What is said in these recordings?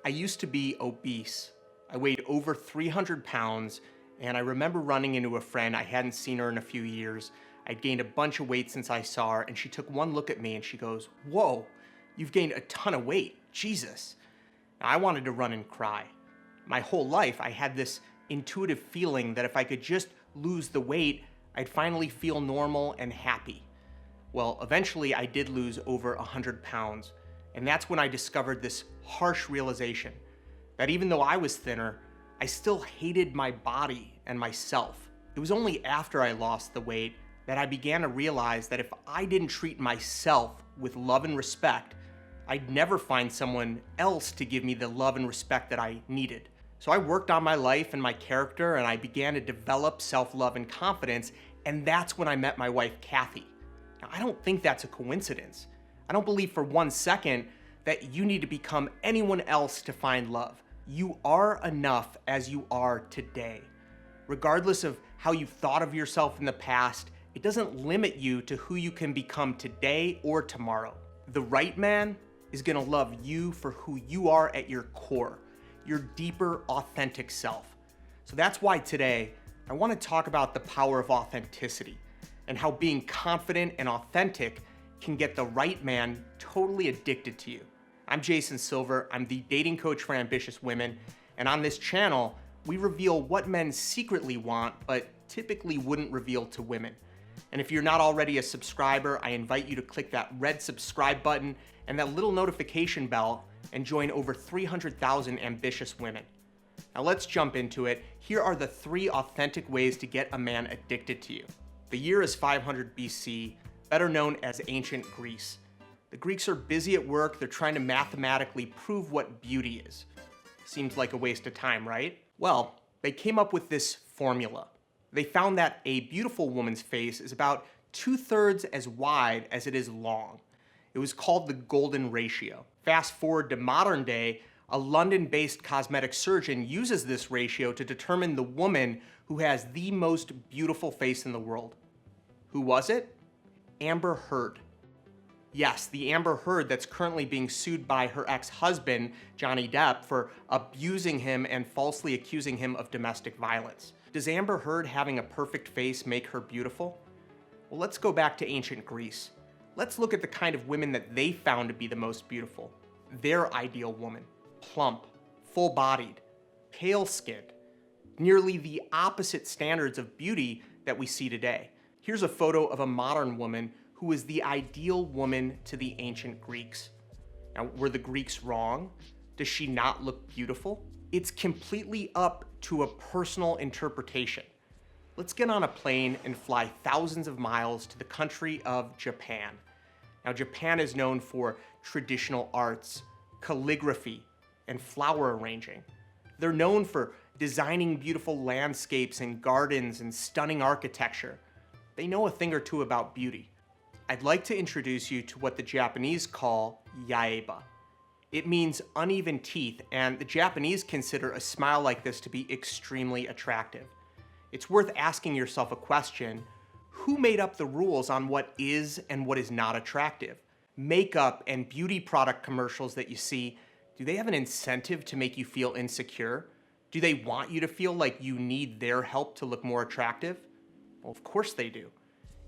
I used to be obese. I weighed over 300 pounds, and I remember running into a friend. I hadn't seen her in a few years. I'd gained a bunch of weight since I saw her, and she took one look at me and she goes, "Whoa, you've gained a ton of weight, Jesus." Now, I wanted to run and cry. My whole life, I had this intuitive feeling that if I could just lose the weight, I'd finally feel normal and happy. Well, eventually I did lose over 100 pounds, and that's when I discovered this harsh realization that even though I was thinner, I still hated my body and myself. It was only after I lost the weight that I began to realize that if I didn't treat myself with love and respect, I'd never find someone else to give me the love and respect that I needed. So I worked on my life and my character, and I began to develop self-love and confidence, and that's when I met my wife, Kathy. Now, I don't think that's a coincidence. I don't believe for 1 second that you need to become anyone else to find love. You are enough as you are today. Regardless of how you've thought of yourself in the past, it doesn't limit you to who you can become today or tomorrow. The right man is gonna love you for who you are at your core, your deeper, authentic self. So that's why today, I wanna talk about the power of authenticity and how being confident and authentic can get the right man totally addicted to you. I'm Jason Silver, I'm the dating coach for ambitious women, and on this channel, we reveal what men secretly want, but typically wouldn't reveal to women. And if you're not already a subscriber, I invite you to click that red subscribe button and that little notification bell and join over 300,000 ambitious women. Now let's jump into it. Here are the 3 authentic ways to get a man addicted to you. The year is 500 BC, better known as ancient Greece. The Greeks are busy at work. They're trying to mathematically prove what beauty is. Seems like a waste of time, right? Well, they came up with this formula. They found that a beautiful woman's face is about 2/3 as wide as it is long. It was called the golden ratio. Fast forward to modern day, a London-based cosmetic surgeon uses this ratio to determine the woman who has the most beautiful face in the world. Who was it? Amber Heard. Yes, the Amber Heard that's currently being sued by her ex-husband, Johnny Depp, for abusing him and falsely accusing him of domestic violence. Does Amber Heard having a perfect face make her beautiful? Well, let's go back to ancient Greece. Let's look at the kind of women that they found to be the most beautiful. Their ideal woman. Plump, full-bodied, pale-skinned. Nearly the opposite standards of beauty that we see today. Here's a photo of a modern woman who is the ideal woman to the ancient Greeks. Now, were the Greeks wrong? Does she not look beautiful? It's completely up to a personal interpretation. Let's get on a plane and fly thousands of miles to the country of Japan. Now, Japan is known for traditional arts, calligraphy, and flower arranging. They're known for designing beautiful landscapes and gardens and stunning architecture. They know a thing or two about beauty. I'd like to introduce you to what the Japanese call yaeba. It means uneven teeth, and the Japanese consider a smile like this to be extremely attractive. It's worth asking yourself a question: who made up the rules on what is and what is not attractive? Makeup and beauty product commercials that you see, do they have an incentive to make you feel insecure? Do they want you to feel like you need their help to look more attractive? Well, of course they do.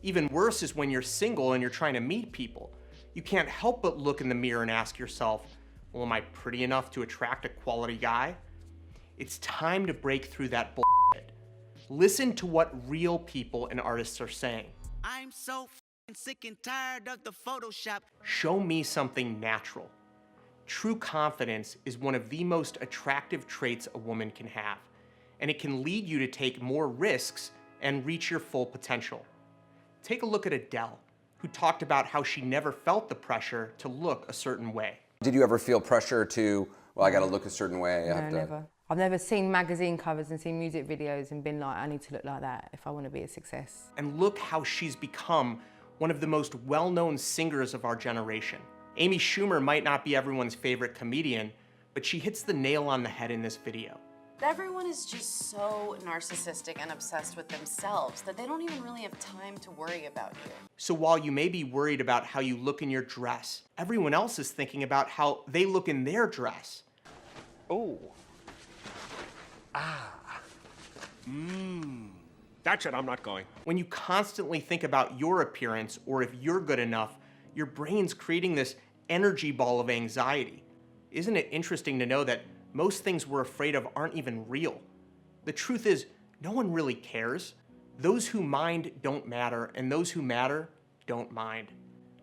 Even worse is when you're single and you're trying to meet people. You can't help but look in the mirror and ask yourself, well, am I pretty enough to attract a quality guy? It's time to break through that bullshit. Listen to what real people and artists are saying. I'm so sick and tired of the Photoshop. Show me something natural. True confidence is one of the most attractive traits a woman can have, and it can lead you to take more risks and reach your full potential. Take a look at Adele, who talked about how she never felt the pressure to look a certain way. Did you ever feel pressure to, well, I gotta look a certain way? No, never. I've never seen magazine covers and seen music videos and been like, I need to look like that if I want to be a success. And look how she's become one of the most well-known singers of our generation. Amy Schumer might not be everyone's favorite comedian, but she hits the nail on the head in this video. Everyone is just so narcissistic and obsessed with themselves that they don't even really have time to worry about you. So while you may be worried about how you look in your dress, everyone else is thinking about how they look in their dress. Oh. That's it, I'm not going. When you constantly think about your appearance or if you're good enough, your brain's creating this energy ball of anxiety. Isn't it interesting to know that most things we're afraid of aren't even real? The truth is, no one really cares. Those who mind don't matter, and those who matter don't mind.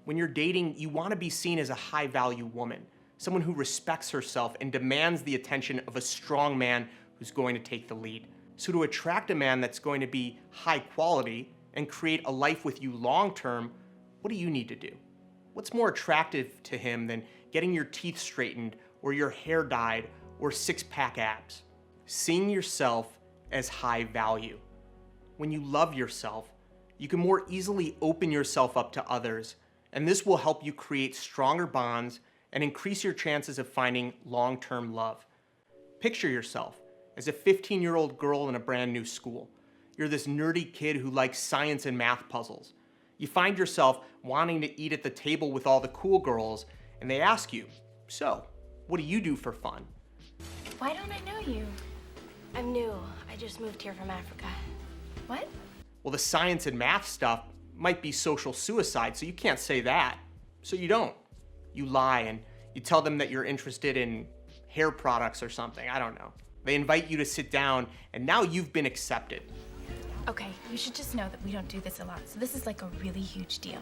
When you're dating, you want to be seen as a high-value woman, someone who respects herself and demands the attention of a strong man who's going to take the lead. So to attract a man that's going to be high quality and create a life with you long-term, what do you need to do? What's more attractive to him than getting your teeth straightened or your hair dyed or six-pack abs? Seeing yourself as high value. When you love yourself, you can more easily open yourself up to others, and this will help you create stronger bonds and increase your chances of finding long-term love. Picture yourself as a 15-year-old girl in a brand new school. You're this nerdy kid who likes science and math puzzles. You find yourself wanting to eat at the table with all the cool girls, and they ask you, so, what do you do for fun? Why don't I know you? I'm new. I just moved here from Africa. What? Well, the science and math stuff might be social suicide, so you can't say that. So you don't. You lie and you tell them that you're interested in hair products or something. I don't know. They invite you to sit down, and now you've been accepted. Okay, you should just know that we don't do this a lot, so this is like a really huge deal.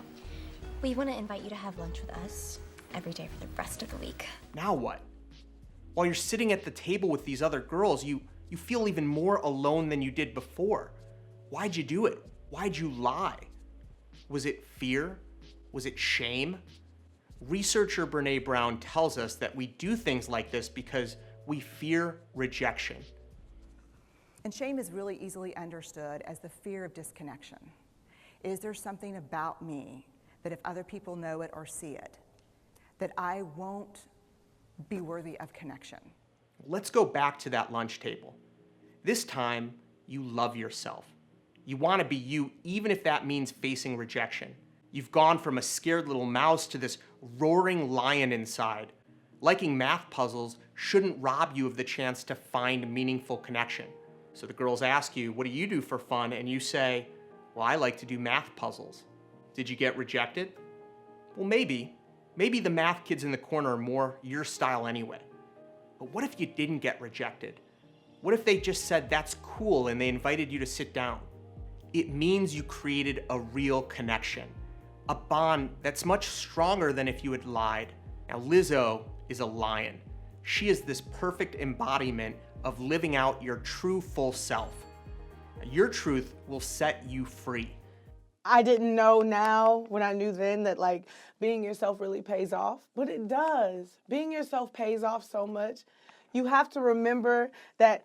We want to invite you to have lunch with us every day for the rest of the week. Now what? While you're sitting at the table with these other girls, you feel even more alone than you did before. Why'd you do it? Why'd you lie? Was it fear? Was it shame? Researcher Brene Brown tells us that we do things like this because we fear rejection. And shame is really easily understood as the fear of disconnection. Is there something about me that if other people know it or see it, that I won't be worthy of connection? Let's go back to that lunch table. This time, you love yourself. You want to be you, even if that means facing rejection. You've gone from a scared little mouse to this roaring lion inside. Liking math puzzles shouldn't rob you of the chance to find meaningful connection. So the girls ask you, what do you do for fun? And you say, well, I like to do math puzzles. Did you get rejected? Well, maybe. Maybe the math kids in the corner are more your style anyway. But what if you didn't get rejected? What if they just said, that's cool, and they invited you to sit down? It means you created a real connection, a bond that's much stronger than if you had lied. Now, Lizzo is a lion. She is this perfect embodiment of living out your true full self. Your truth will set you free. I didn't know now when I knew then that like being yourself really pays off, but it does. Being yourself pays off so much. You have to remember that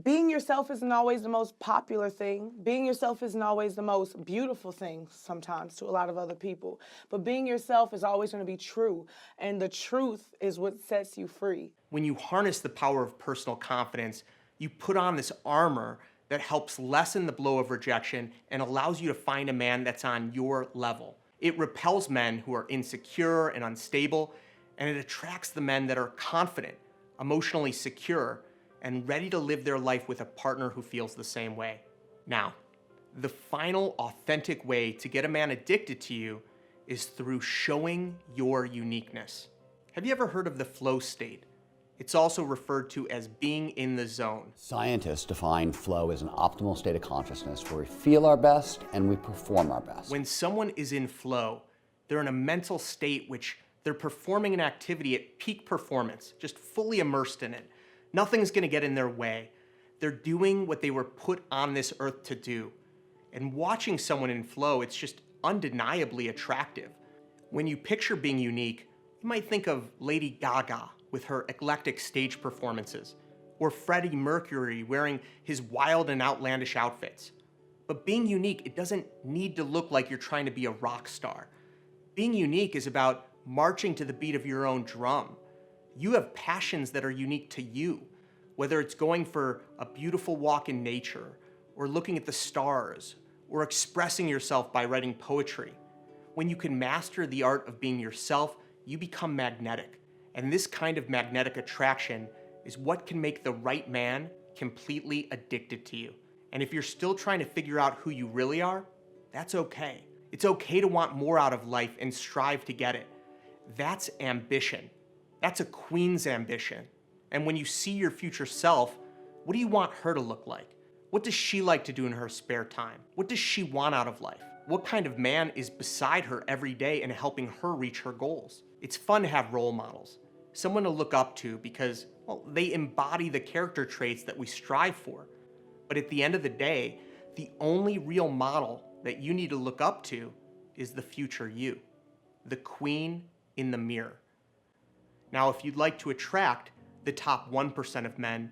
being yourself isn't always the most popular thing. Being yourself isn't always the most beautiful thing sometimes to a lot of other people. But being yourself is always going to be true. And the truth is what sets you free. When you harness the power of personal confidence, you put on this armor that helps lessen the blow of rejection and allows you to find a man that's on your level. It repels men who are insecure and unstable, and it attracts the men that are confident, emotionally secure, and ready to live their life with a partner who feels the same way. Now, the final authentic way to get a man addicted to you is through showing your uniqueness. Have you ever heard of the flow state? It's also referred to as being in the zone. Scientists define flow as an optimal state of consciousness where we feel our best and we perform our best. When someone is in flow, they're in a mental state which they're performing an activity at peak performance, just fully immersed in it. Nothing's gonna get in their way. They're doing what they were put on this earth to do. And watching someone in flow, it's just undeniably attractive. When you picture being unique, you might think of Lady Gaga with her eclectic stage performances, or Freddie Mercury wearing his wild and outlandish outfits. But being unique, it doesn't need to look like you're trying to be a rock star. Being unique is about marching to the beat of your own drum. You have passions that are unique to you, whether it's going for a beautiful walk in nature, or looking at the stars, or expressing yourself by writing poetry. When you can master the art of being yourself, you become magnetic. And this kind of magnetic attraction is what can make the right man completely addicted to you. And if you're still trying to figure out who you really are, that's okay. It's okay to want more out of life and strive to get it. That's ambition. That's a queen's ambition. And when you see your future self, what do you want her to look like? What does she like to do in her spare time? What does she want out of life? What kind of man is beside her every day and helping her reach her goals? It's fun to have role models, someone to look up to because, well, they embody the character traits that we strive for. But at the end of the day, the only real model that you need to look up to is the future you, the queen in the mirror. Now, if you'd like to attract the top 1% of men,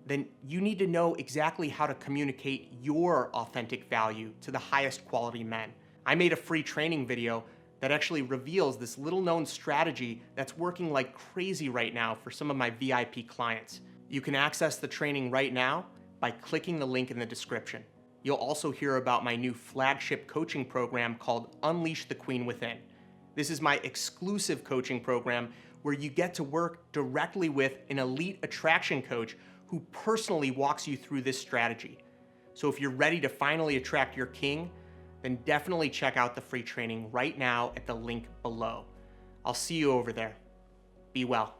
then you need to know exactly how to communicate your authentic value to the highest quality men. I made a free training video that actually reveals this little known strategy that's working like crazy right now for some of my VIP clients. You can access the training right now by clicking the link in the description. You'll also hear about my new flagship coaching program called Unleash the Queen Within. This is my exclusive coaching program where you get to work directly with an elite attraction coach who personally walks you through this strategy. So if you're ready to finally attract your king, then definitely check out the free training right now at the link below. I'll see you over there. Be well.